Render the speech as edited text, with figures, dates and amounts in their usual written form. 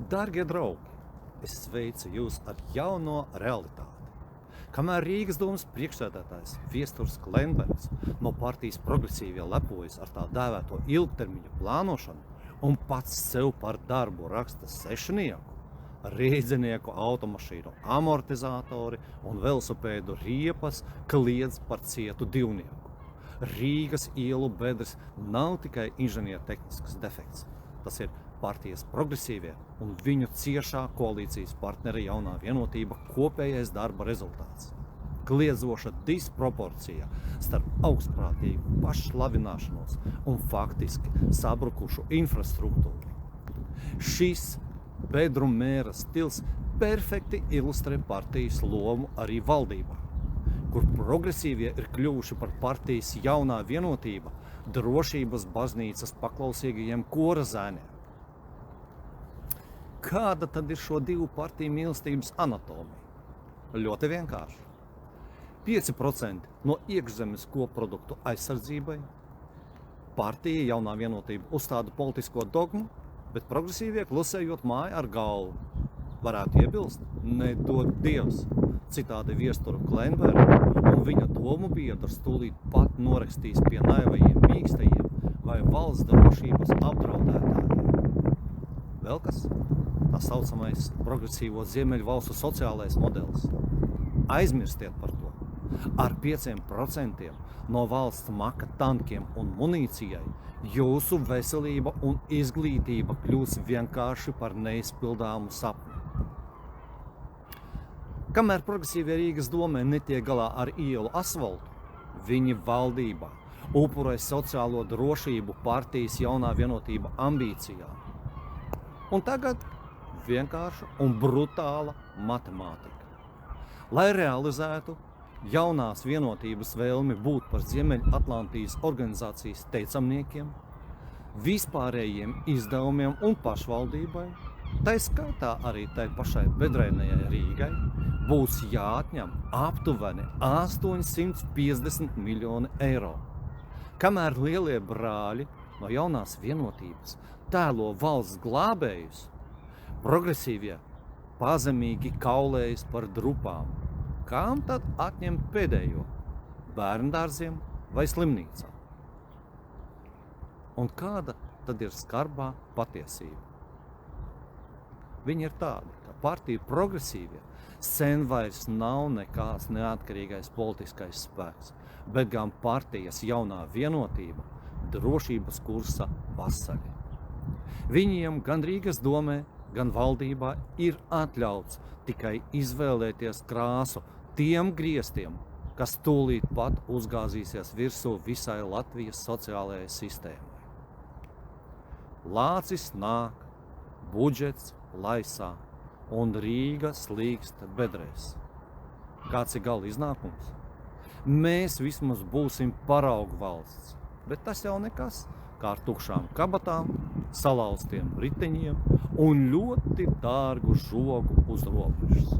Darbie draugi, es sveicu jūs ar jauno realitāti. Kamēr Rīgas domas priekšsēdētājs Viesturs Klenbergs no partijas progresīvie lepojas ar tā dēvēto ilgtermiņa plānošanu un pats sev par darbu raksta sešnieku, rīdzinieku automašīnu amortizatori un velosipēdu riepas kliedz par cietu divnieku. Rīgas ielu bedres nav tikai inženiertehnisks defekts. Tas ir partijas progresīvie un viņu ciešā koalīcijas partneri Jaunā vienotība kopējais darba rezultāts. Kliedzoša disproporcija starp augstprātīgu pašslavināšanos un faktiski sabrukušu infrastruktūru. Šis bedru mēra stils perfekti ilustrē partijas lomu arī valdībā, kur progresīvie ir kļuvuši par partijas Jaunā vienotība drošības baznīcas paklausīgajiem kora zēniem. Kāda tad ir šo divu partiju mīlestības anatomija? Ļoti vienkārši. 5% no iekšzemes koproduktu aizsardzībai. Partija Jaunā vienotība uzstāda politisko dogmu, bet progresīvie klusējot māja ar galvu. Varētu iebilst, nedod Dievs, citādi Viesturu Klenbergu un viņa domu biedrs tūlīt pat norakstīs pie naivajiem mīkstajiem vai valsts drošības apdraudētājiem. Vēl kas? Tā saucamais progresīvo ziemeļvalstu sociālais modelis. Aizmirstiet par to. Ar 5% no valsts maka tankiem un munīcijai jūsu veselība un izglītība kļūs vienkārši par neizpildāmu sapni. Kamēr progresīvie Rīgas domē netiek galā ar ielu asfaltu, viņi valdībā upurē sociālo drošību partijas Jaunā vienotība ambīcijām. Un tagad vienkārša un brutāla matemātika. Lai realizētu Jaunās vienotības vēlmi būt par Ziemeļatlantijas organizācijas teicamniekiem, vispārējiem izdevumiem un pašvaldībai, tai skaitā arī tai pašai bedrēnajai Rīgai, būs jāatņem aptuveni 850 miljoni eiro. Kamēr lielie brāļi no Jaunās vienotības tēlo valsts glābējus, progresīvie pazemīgi kaulējas par drupām. Kam tad atņemt pēdējo? Bērndārziem vai slimnīcām? Un kāda tad ir skarbā patiesība? Viņi ir tādi, ka partija progresīvie sen vairs nav nekāds neatkarīgais politiskais spēks, bet gan partijas Jaunā vienotība drošības kursa vasaļi. Viņiem gan Rīgas domē, gan valdībā ir atļauts tikai izvēlēties krāsu tiem griestiem, kas tūlīt pat uzgāzīsies virsū visai Latvijas sociālajai sistēmai. Lācis nāk, budžets laisā un Rīga slīkst bedrēs. Kāds ir gala iznākums? Mēs vismaz būsim paraugu valsts, bet tas jau nekas, kā ar tukšām kabatām, salauztiem riteņiem un ļoti dārgu žogu uz robežas.